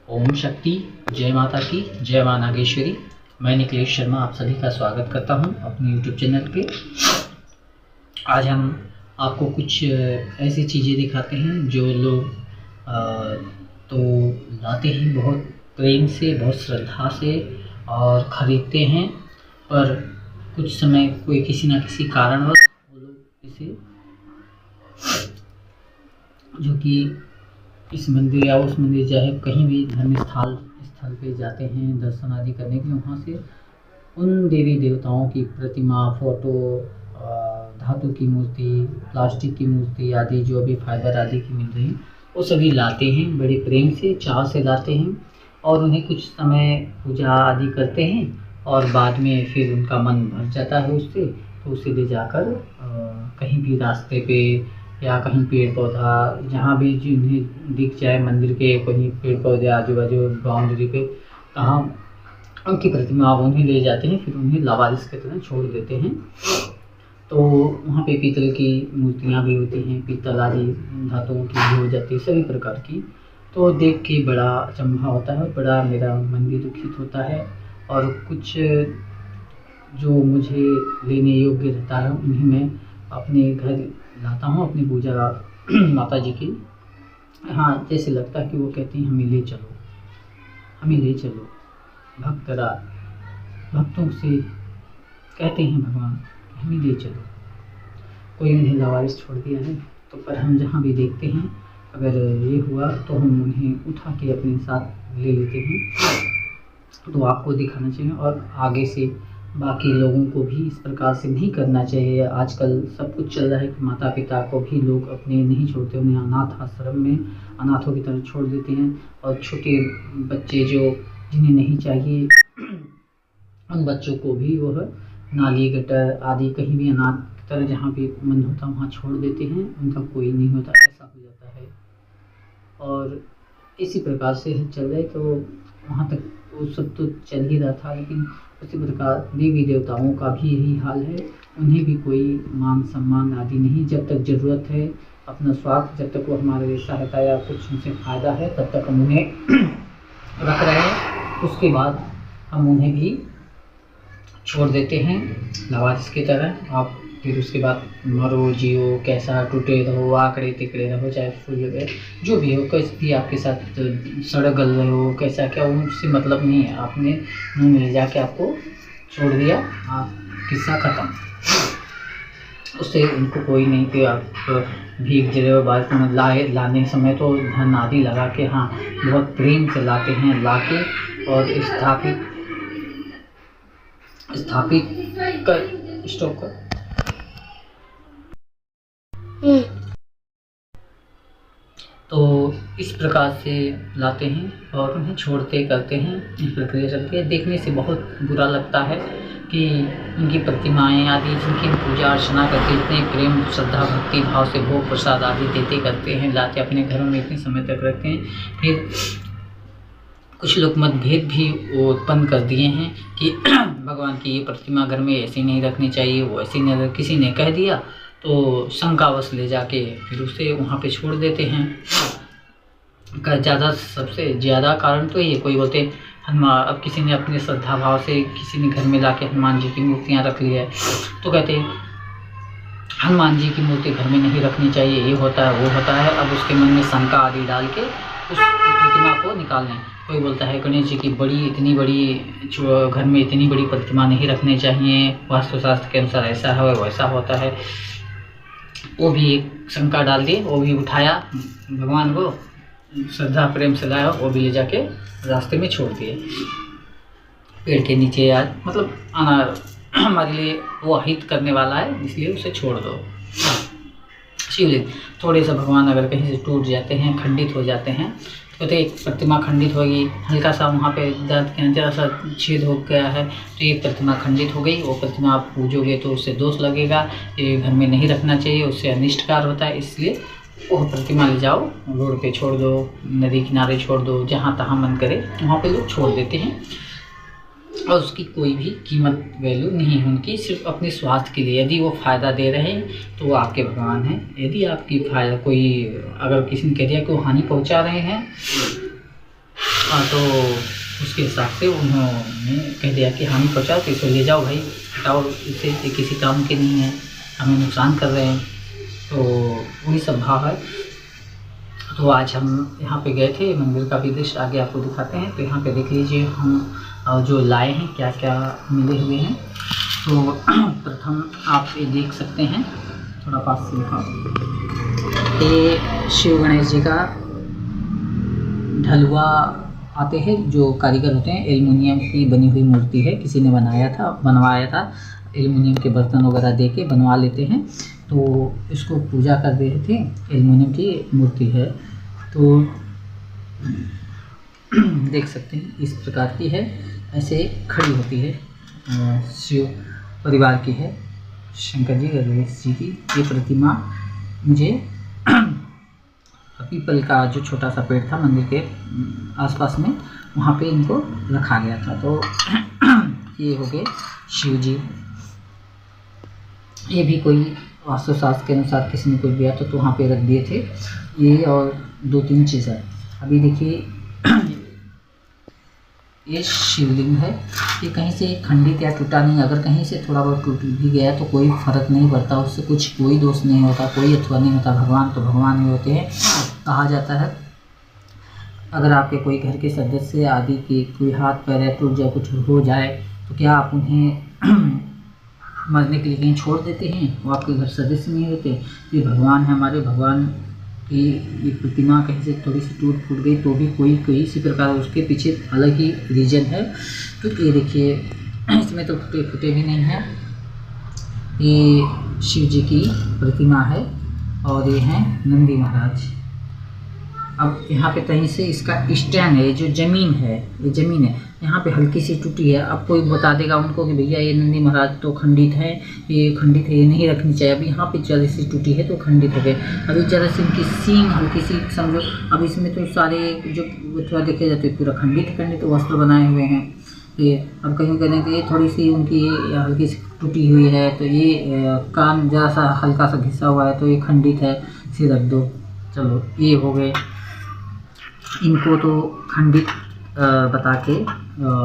ओम शक्ति, जय माता की, जय मां नागेश्वरी। मैं निखिलेश शर्मा आप सभी का स्वागत करता हूं अपने YouTube चैनल पे। आज हम आपको कुछ ऐसी चीज़ें दिखाते हैं जो लोग तो लाते हैं बहुत प्रेम से, बहुत श्रद्धा से और ख़रीदते हैं, पर कुछ समय कोई किसी न किसी कारणवश वो लोग इसे जो कि इस मंदिर या उस मंदिर चाहे कहीं भी धर्म स्थल पे जाते हैं दर्शन आदि करने के लिए, वहाँ से उन देवी देवताओं की प्रतिमा, फोटो, धातु की मूर्ति, प्लास्टिक की मूर्ति आदि जो अभी फाइबर आदि की मिल रही हैं वो सभी लाते हैं, बड़े प्रेम से, चाव से लाते हैं और उन्हें कुछ समय पूजा आदि करते हैं और बाद में फिर उनका मन भर जाता है उससे, तो उसे ले जाकर कहीं भी रास्ते पे या कहीं पेड़ पौधा जहाँ भी जिन्हें दिख जाए, मंदिर के कहीं पेड़ पौधे आजू बाजू बाउंड्री पे कहाँ उनकी प्रतिमा उन्हें ले जाते हैं, फिर उन्हें लावारिस की तरह छोड़ देते हैं। तो वहाँ पे पीतल की मूर्तियाँ भी होती हैं, पीतल आदि धातुओं की भी हो जाती है, सभी प्रकार की। तो देख के बड़ा अचंभा होता है, बड़ा मेरा मन भी दुखित होता है और कुछ जो मुझे लेने योग्य रहता है उन्हें मैं अपने घर लाता हूँ, अपनी पूजा माता जी की। हाँ, जैसे लगता है कि वो कहती हैं हमें ले चलो, हमें ले चलो। भक्तों से कहते हैं भगवान हमें ले चलो। कोई उन्हें लावारिस छोड़ दिया है तो पर हम जहाँ भी देखते हैं अगर ये हुआ तो हम उन्हें उठा के अपने साथ ले लेते हैं। तो आपको दिखाना चाहिए और आगे से बाकी लोगों को भी इस प्रकार से नहीं करना चाहिए। आजकल सब कुछ चल रहा है कि माता पिता को भी लोग अपने नहीं छोड़ते, उन्हें अनाथ आश्रम में अनाथों की तरह छोड़ देते हैं और छोटे बच्चे जो जिन्हें नहीं चाहिए उन बच्चों को भी वह नाली गटर आदि कहीं भी अनाथ की तरह जहाँ भी मन होता वहाँ छोड़ देते हैं, उनका कोई नहीं होता, ऐसा हो जाता है। और इसी प्रकार से चल रहे तो वहाँ तक वो सब तो चल ही रहा था, लेकिन उसी प्रकार देवी देवताओं का भी यही हाल है, उन्हें भी कोई मान सम्मान आदि नहीं। जब तक ज़रूरत है, अपना स्वार्थ, जब तक वो हमारे लिए सहायता या कुछ उनसे फ़ायदा है तब तक हम उन्हें रख रहे हैं, उसके बाद हम उन्हें भी छोड़ देते हैं लावारिस की तरह। आप फिर उसके बाद मरो जियो, कैसा टूटे रहो, आंकड़े तिकड़े रहो, चाहे फूल जो भी हो, कैसे भी आपके साथ सड़क गल रहे हो, कैसा क्या, उनसे मतलब नहीं है। आपने मुँह में ले जाके आपको छोड़ दिया, आप किस्सा ख़त्म। उससे उनको कोई नहीं कि आप भीग रहे हो बाद में लाने समय तो धन आदि लगा के, हाँ बहुत प्रेम से लाते हैं, ला के और स्थापित कर स्टॉप कर तो इस प्रकार से लाते हैं और उन्हें छोड़ते करते हैं। इस प्रक्रिया चलती है। देखने से बहुत बुरा लगता है कि उनकी प्रतिमाएं आदि जिनकी पूजा अर्चना करते, इतने प्रेम श्रद्धा भक्ति भाव से भोग प्रसाद आदि देते करते हैं, लाते अपने घरों में इतने समय तक रखते हैं, फिर कुछ लोग मतभेद भी उत्पन्न कर दिए हैं कि भगवान की ये प्रतिमा घर में ऐसी नहीं रखनी चाहिए, वो ऐसी नहीं, किसी ने कह दिया तो शंकावश ले जाके फिर उसे वहाँ पे छोड़ देते हैं। सबसे ज़्यादा कारण तो ये, कोई बोलते हनुमान, अब किसी ने अपने श्रद्धा भाव से किसी ने घर में लाके हनुमान जी की मूर्तियाँ रख ली है तो कहते हैं हनुमान जी की मूर्ति घर में नहीं रखनी चाहिए, ये होता है वो होता है। अब उसके मन में शंका आदि डाल के उस प्रतिमा को निकाल लें। कोई बोलता है गणेश जी की इतनी बड़ी घर में इतनी बड़ी प्रतिमा नहीं रखनी चाहिए, वास्तुशास्त्र के अनुसार ऐसा है वैसा होता है। वो भी एक शंका डाल दिए, वो भी उठाया, भगवान को श्रद्धा प्रेम से लाया, वो भी ले जाके रास्ते में छोड़ दिए, पेड़ के नीचे। यार मतलब आना हमारे लिए वो अहित करने वाला है, इसलिए उसे छोड़ दो। शिवलिंग थोड़े से भगवान अगर कहीं से टूट जाते हैं, खंडित हो जाते हैं, तो एक प्रतिमा खंडित होगी, हल्का सा वहाँ पे दर्द के जरा सा छेद हो गया है तो ये प्रतिमा खंडित हो गई। वो प्रतिमा आप पूजोगे तो उससे दोष लगेगा, ये घर में नहीं रखना चाहिए, उससे अनिष्टकार होता है। इसलिए वो प्रतिमा ले जाओ, रोड पे छोड़ दो, नदी किनारे छोड़ दो, जहाँ तहाँ मन करे वहाँ पे लोग छोड़ देते हैं और उसकी कोई भी कीमत वैल्यू नहीं है उनकी, सिर्फ अपने स्वास्थ्य के लिए। यदि वो फ़ायदा दे रहे हैं तो वो आपके भगवान हैं, यदि आपकी फ़ायदा कोई अगर किसी ने कह दिया कि वो हानि पहुंचा रहे हैं तो उसके हिसाब से उन्होंने कह दिया कि हानि पहुँचाओ तो इसे ले जाओ भाई, हटाओ इसे, ये किसी काम के नहीं है, हमें नुकसान कर रहे हैं। तो वही सब भाव है। तो आज हम यहाँ पे गए थे, मंदिर का भी दृश्य आगे आपको दिखाते हैं। तो यहाँ पे देख लीजिए हम जो लाए हैं क्या क्या मिले हुए हैं। तो प्रथम आप ये देख सकते हैं, थोड़ा पास से दिखाओ, ये शिव गणेश जी का ढलुआ आते हैं, जो कारीगर होते हैं, एल्युमिनियम की बनी हुई मूर्ति है, किसी ने बनवाया था, एल्युमिनियम के बर्तन वगैरह दे के बनवा लेते हैं। तो इसको पूजा कर रहे थे, एल्युमिनियम की मूर्ति है। तो देख सकते हैं इस प्रकार की है, ऐसे खड़ी होती है, शिव परिवार की है, शंकर जी गणेश जी की ये प्रतिमा। मुझे पीपल का जो छोटा सा पेड़ था मंदिर के आसपास में, वहाँ पे इनको रखा गया था। तो ये हो गए शिव जी। ये भी कोई वास्तुशास्त्र के अनुसार किसी ने कोई दिया तो वहाँ पे रख दिए थे ये, और 2-3 चीज़ें। अभी देखिए ये शिवलिंग है, ये कहीं से खंडित या टूटा नहीं। अगर कहीं से थोड़ा बहुत टूट भी गया तो कोई फर्क नहीं पड़ता, उससे कोई दोष नहीं होता, कोई अथवा नहीं होता। भगवान तो भगवान ही होते हैं। कहा जाता है अगर आपके कोई घर के सदस्य आदि के कोई हाथ पैर टूट जाए, कुछ हो जाए, तो क्या आप उन्हें मरने के लिए कहीं छोड़ देते हैं? वो आपके घर सदस्य नहीं होते। ये भगवान है हमारे। भगवान की ये प्रतिमा कहीं से थोड़ी सी टूट फूट गई तो भी कोई इसी प्रकार उसके पीछे अलग ही रीजन है। तो ये देखिए इसमें तो टूटे फूटे भी नहीं है। ये शिव जी की प्रतिमा है और ये हैं नंदी महाराज। अब यहाँ पे कहीं से इसका स्टैंड है, जो ज़मीन है, ये ज़मीन है यहाँ पे हल्की सी टूटी है। अब कोई बता देगा उनको कि भैया ये नंदी महाराज तो खंडित है, ये खंडित है, ये नहीं रखनी चाहिए। अब यहाँ पे जरा सी टूटी है तो खंडित हो गए। अभी जरा सी इनकी सींग हल्की सी समझो। अब इसमें तो सारे जो थोड़ा देखे जाते हैं पूरा खंडित वस्त्र बनाए हुए हैं। तो ये अब कहीं करें तो ये थोड़ी सी उनकी हल्की सी टूटी हुई है, तो ये कान जरा सा हल्का सा घिसा हुआ है तो ये खंडित है, इसे रख दो। चलो ये हो गए, इनको तो खंडित बता के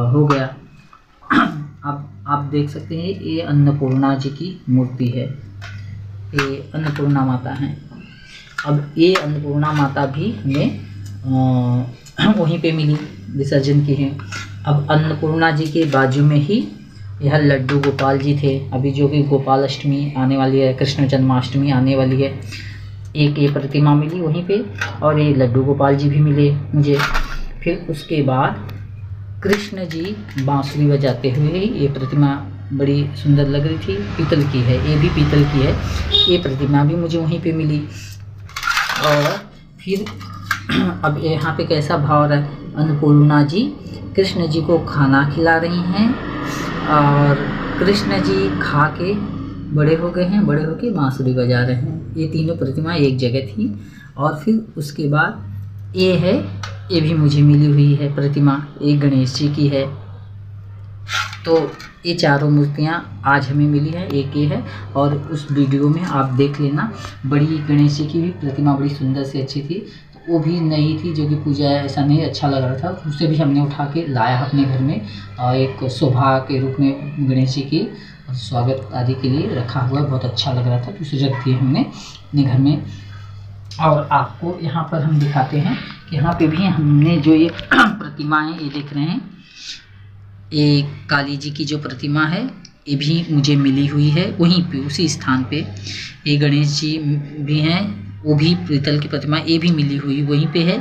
हो गया। अब आप देख सकते हैं ये अन्नपूर्णा जी की मूर्ति है, ये अन्नपूर्णा माता हैं। अब ये अन्नपूर्णा माता भी हमें वहीं पे मिली, विसर्जन की है। अब अन्नपूर्णा जी के बाजू में ही यह लड्डू गोपाल जी थे। अभी जो कि गोपाल अष्टमी आने वाली है, कृष्ण जन्माष्टमी आने वाली है, एक ये प्रतिमा मिली वहीं पे और ये लड्डू गोपाल जी भी मिले मुझे। फिर उसके बाद कृष्ण जी बांसुरी बजाते हुए, ये प्रतिमा बड़ी सुंदर लग रही थी, पीतल की है, ये भी पीतल की है, ये प्रतिमा भी मुझे वहीं पे मिली। और फिर अब यहाँ पे कैसा भाव रहा है, अन्नपूर्णा जी कृष्ण जी को खाना खिला रही हैं और कृष्ण जी खा के बड़े हो गए हैं, बड़े होके बांसुरी बजा रहे हैं। ये तीनों प्रतिमा एक जगह थी। और फिर उसके बाद ये है, ये भी मुझे मिली हुई है प्रतिमा, एक गणेश जी की है। तो ये चारों मूर्तियाँ आज हमें मिली है, एक ये है। और उस वीडियो में आप देख लेना, बड़ी गणेश जी की भी प्रतिमा बड़ी सुंदर से अच्छी थी, तो वो भी नई थी, जो कि पूजा ऐसा नहीं अच्छा लग रहा था, उसे भी हमने उठा के लाया अपने घर में, एक शोभा के रूप में गणेश जी की स्वागत आदि के लिए रखा हुआ, बहुत अच्छा लग रहा था, तो उसे रख दिए हमने अपने घर में। और आपको यहाँ पर हम दिखाते हैं कि यहाँ पे भी हमने जो ये प्रतिमाएं ये देख रहे हैं, ये काली जी की जो प्रतिमा है ये भी मुझे मिली हुई है वहीं पे, उसी स्थान पे। ये गणेश जी भी हैं, वो भी पीतल की प्रतिमा, ये भी मिली हुई वहीं पे है।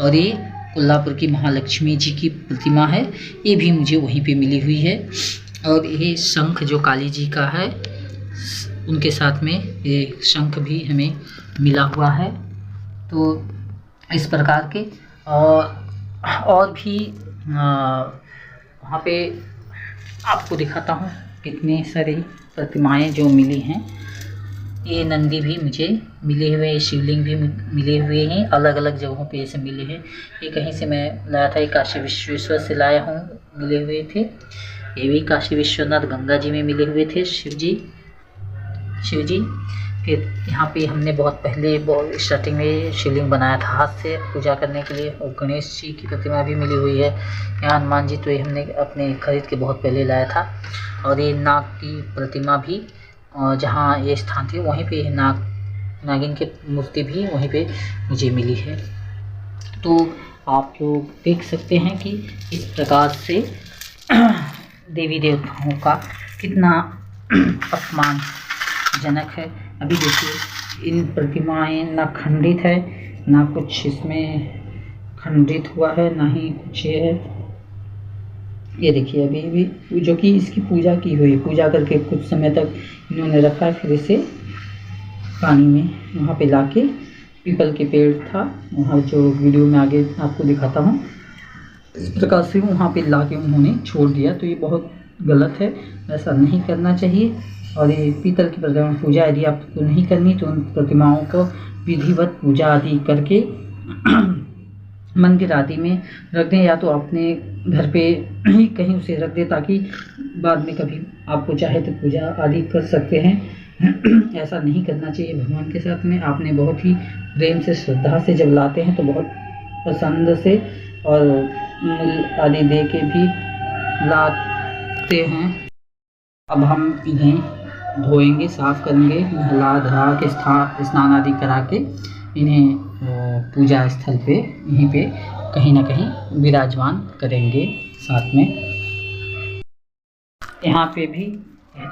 और ये कोल्हापुर की महालक्ष्मी जी की प्रतिमा है, ये भी मुझे वहीं पे मिली हुई है। और ये शंख जो काली जी का है, उनके साथ में ये शंख भी हमें मिला हुआ है। तो इस प्रकार के और भी वहाँ पे आपको दिखाता हूँ कितने सारी प्रतिमाएं जो मिली हैं। ये नंदी भी मुझे मिले हुए, शिवलिंग भी मिले हुए हैं, अलग अलग जगहों पे ये सब मिले हैं। ये कहीं से मैं लाया था, ये काशी विश्वेश्वर से लाया हूँ, मिले हुए थे। ये भी काशी विश्वनाथ गंगा जी में मिले हुए थे शिव जी। फिर यहाँ पे हमने बहुत पहले स्टार्टिंग में शिवलिंग बनाया था हाथ से पूजा करने के लिए, और गणेश जी की प्रतिमा भी मिली हुई है। यहाँ हनुमान जी तो ये हमने अपने खरीद के बहुत पहले लाया था। और ये नाग की प्रतिमा भी जहाँ ये स्थान थे वहीं पे नागिन की मूर्ति भी वहीं पे मुझे मिली है। तो आप लोग देख सकते हैं कि इस प्रकार से देवी देवताओं का कितना अपमानजनक है। अभी देखिए इन प्रतिमाएं ना खंडित है, ना कुछ इसमें खंडित हुआ है, ना ही कुछ ये है। ये देखिए अभी भी जो कि इसकी पूजा की हुई, पूजा करके कुछ समय तक इन्होंने रखा है। फिर इसे पानी में वहाँ पे लाके, पीपल के पेड़ था वहाँ, जो वीडियो में आगे आपको दिखाता हूँ, इस प्रकार से वहाँ पे लाके उन्होंने छोड़ दिया। तो ये बहुत गलत है, ऐसा नहीं करना चाहिए। और ये पीतल की प्रतिमा पूजा यदि आपको नहीं करनी तो उन प्रतिमाओं को विधिवत पूजा आदि करके मंदिर आदि में रख दें, या तो अपने घर पे ही कहीं उसे रख दें, ताकि बाद में कभी आपको चाहे तो पूजा आदि कर सकते हैं। ऐसा नहीं करना चाहिए भगवान के साथ में। आपने बहुत ही प्रेम से, श्रद्धा से जब लाते हैं तो बहुत पसंद से और मूल आदि दे के भी लाते हैं। अब हम इन्हें धोएंगे, साफ करेंगे, नहला धरा के स्नान आदि करा के इन्हें पूजा स्थल पे यहीं पे कहीं ना कहीं विराजमान करेंगे साथ में। यहाँ पे भी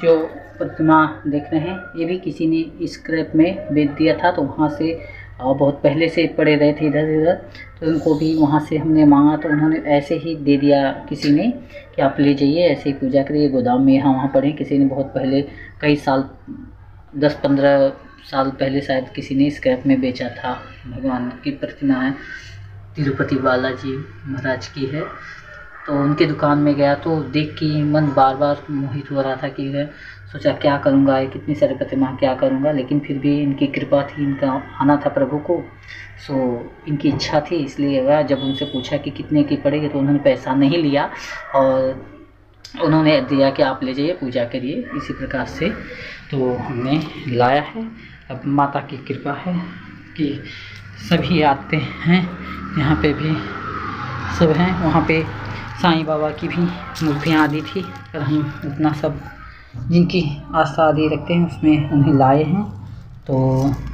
जो प्रतिमा देख रहे हैं ये भी किसी ने स्क्रैप में बेच दिया था, तो वहाँ से बहुत पहले से पड़े रहे थे इधर उधर, तो उनको भी वहाँ से हमने मांगा तो उन्होंने ऐसे ही दे दिया किसी ने कि आप ले जाइए, ऐसे ही पूजा करिए। गोदाम में यहाँ वहाँ पड़े, किसी ने बहुत पहले कई साल 10-15 साल पहले शायद किसी ने स्क्रैप में बेचा था। भगवान की प्रतिमा है, तिरुपति बालाजी महाराज की है। तो उनके दुकान में गया तो देख के मन बार बार मोहित हो रहा था कि मैं सोचा क्या करूँगा, ये कितनी सारी प्रतिमा क्या करूँगा, लेकिन फिर भी इनकी कृपा थी, इनका आना था प्रभु को, सो इनकी इच्छा थी। इसलिए वह जब उनसे पूछा कि कितने की पड़ेगी तो उन्होंने पैसा नहीं लिया और उन्होंने दिया कि आप ले जाइए पूजा करिए। इसी प्रकार से तो हमने लाया है। अब माता की कृपा है कि सभी आते हैं, यहाँ पे भी सब हैं। वहाँ पे साईं बाबा की भी मूर्तियाँ आदि थी, पर हम उतना सब जिनकी आस्था आदि रखते हैं उसमें उन्हें लाए हैं। तो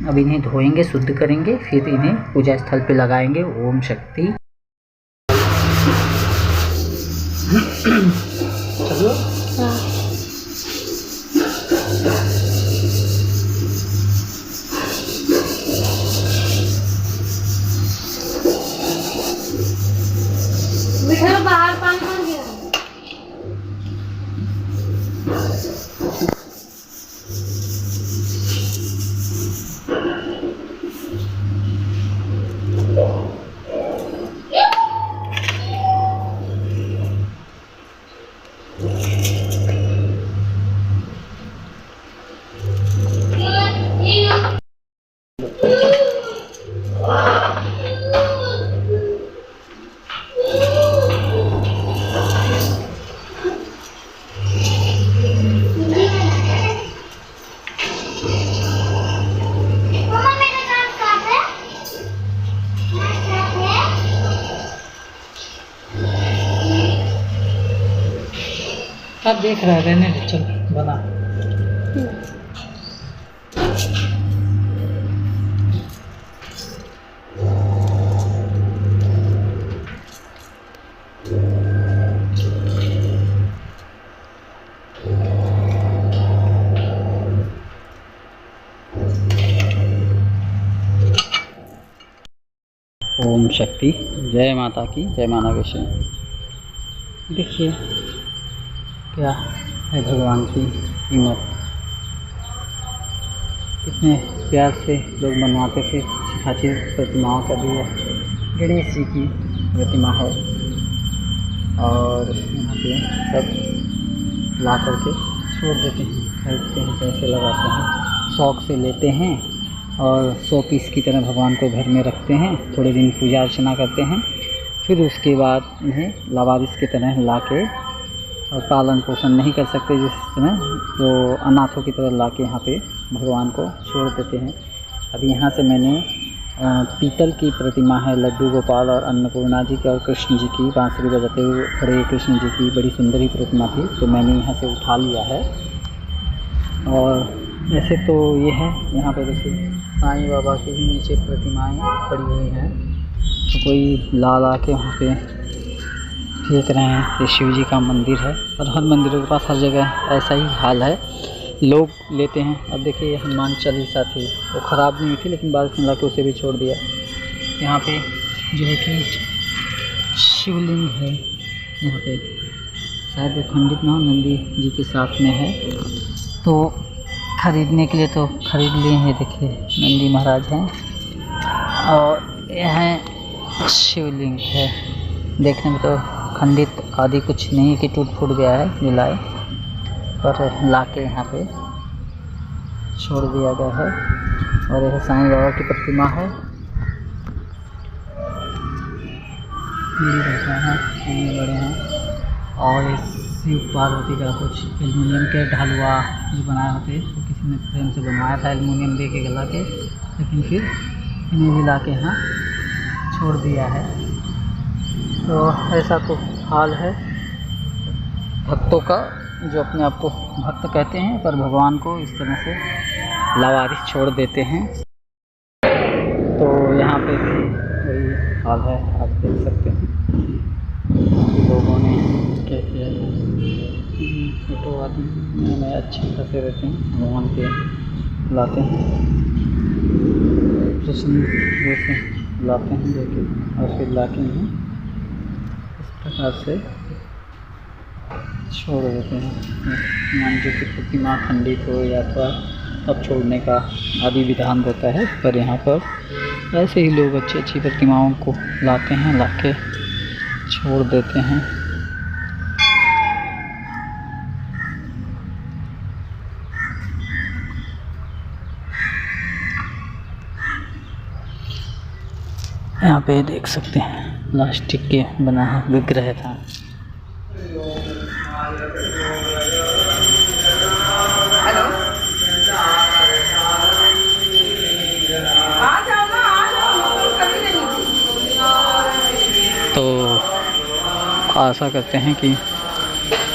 अब इन्हें धोएंगे, शुद्ध करेंगे, फिर इन्हें पूजा स्थल पे लगाएंगे। ओम शक्ति। चलो बाहर पानी भर गया। आप देख रहे रहने दे, चल बना। ओम शक्ति। जय माता की, जय माता वैष्णो। देखिए क्या है भगवान की कीमत, कितने प्यार से लोग बनवाते थे। सिखाची प्रतिमाओं का भी है, गणेश जी की प्रतिमा है, और यहाँ पे सब ला करके छोड़ देते हैं, खरीदते हैं, पैसे लगाते हैं, शौक़ से लेते हैं और 100 पीस की तरह भगवान को घर में रखते हैं। थोड़े दिन पूजा अर्चना करते हैं, फिर उसके बाद उन्हें लावारिस की तरह ला के, और पालन पोषण नहीं कर सकते जिस तरह, तो अनाथों की तरह ला के यहाँ पे भगवान को छोड़ देते हैं। अभी यहाँ से मैंने पीतल की प्रतिमा है लड्डू गोपाल और अन्नपूर्णा जी की और कृष्ण जी की बांसुरी बजाते हुए खड़े कृष्ण जी की बड़ी सुंदर ही प्रतिमा थी, तो मैंने यहाँ से उठा लिया है। और ऐसे तो ये है, यहाँ पे देखिए साईं बाबा की भी नीचे प्रतिमाएं पड़ी हुई हैं, तो कोई ला ला के वहाँ पे फेंक रहे हैं। ये शिव जी का मंदिर है और हर मंदिरों के पास हर जगह ऐसा ही हाल है, लोग लेते हैं। अब देखिए ये हनुमान चालीसा थी, वो ख़राब नहीं हुई थी लेकिन बारिश में ला के उसे भी छोड़ दिया। यहाँ पे जो है कि शिवलिंग है, यहाँ पे शायद खंडित ना नंदी जी के साथ में है, तो ख़रीदने के लिए तो ख़रीद लिए हैं। देखिए नंदी महाराज हैं और यह शिवलिंग है, देखने में तो खंडित आदि कुछ नहीं है कि टूट फूट गया है मिलाए, पर लाके यहाँ पे छोड़ दिया गया है। और यह साईं बाबा की प्रतिमा है, बड़े हैं। और इस शिव पार्वती का कुछ एल्युमिनियम के ढालुआ जो बनाए होते, तो किसी ने प्रेम से बनवाया था एल्युमिनियम दे के गला के, लेकिन फिर इन्हें भी ला के यहाँ छोड़ दिया है। तो ऐसा तो हाल है भक्तों का, जो अपने आप को भक्त कहते हैं पर भगवान को इस तरह से लावारिस छोड़ देते हैं। तो यहाँ पे भी वही हाल है, आप देख सकते हैं लोगों ने क्या किया है। फोटो आदमी में अच्छे खासे रहते हैं, भगवान के लाते हैं, प्रसन्न जैसे लाते हैं लेके, और फिर लाके हैं इस प्रकार से छोड़ देते हैं। मान जो कि प्रतिमा खंडित हो या तो तब छोड़ने का आदि विधान रहता है, पर यहाँ पर ऐसे ही लोग अच्छी अच्छी प्रतिमाओं को लाते हैं, लाके छोड़ देते हैं। यहाँ पे देख सकते हैं प्लास्टिक के बना है विग्रह था। तो आशा करते हैं कि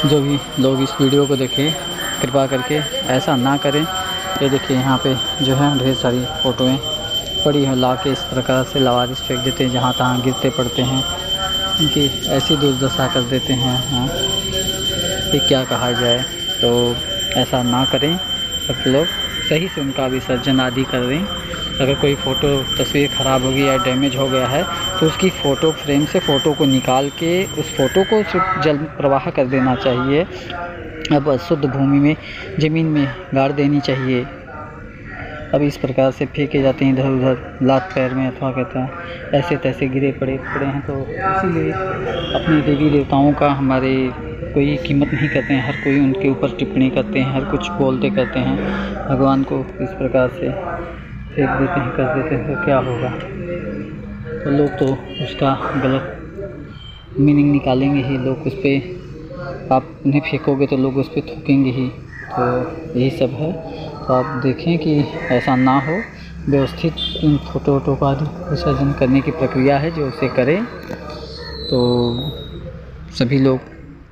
जो भी लोग इस वीडियो को देखें कृपा करके ऐसा ना करें। ये देखिए यहाँ पे जो है ढेर सारी फ़ोटोएं पड़ी हैं, ला के इस प्रकार से लावारिस फेंक देते हैं, जहाँ तहाँ गिरते पड़ते हैं, इनकी ऐसी दुर्दशा कर देते हैं। हाँ, ये क्या कहा जाए। तो ऐसा ना करें, सब लोग सही से उनका विसर्जन आदि कर दें। अगर कोई फ़ोटो तस्वीर ख़राब हो गई या डैमेज हो गया है तो उसकी फ़ोटो फ्रेम से फ़ोटो को निकाल के उस फ़ोटो को सिर्फ जल प्रवाह कर देना चाहिए। अब शुद्ध भूमि में ज़मीन में गाड़ देनी चाहिए। अब इस प्रकार से फेंके जाते हैं इधर उधर, लात पैर में अथवा कहता है ऐसे तैसे गिरे पड़े हैं। तो इसीलिए अपने देवी देवताओं का हमारे कोई कीमत नहीं करते हैं, हर कोई उनके ऊपर टिप्पणी करते हैं, हर कुछ बोलते करते हैं। भगवान को इस प्रकार से फेंक देते हैं, कर देते हैं, तो क्या होगा। तो लोग तो उसका गलत मीनिंग निकालेंगे ही, लोग उस पर आप उन्हें फेंकोगे तो लोग उस पर थूकेंगे ही। तो यही सब है। तो आप देखें कि ऐसा ना हो, व्यवस्थित इन फ़ोटो वोटो का विसर्जन करने की प्रक्रिया है जो उसे करें। तो सभी लोग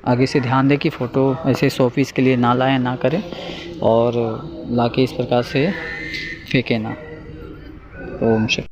आगे से ध्यान दें कि फ़ोटो ऐसे शो पीस के लिए ना लाएं, ना करें, और लाके इस प्रकार से फेंके ना। ओम शक्ति।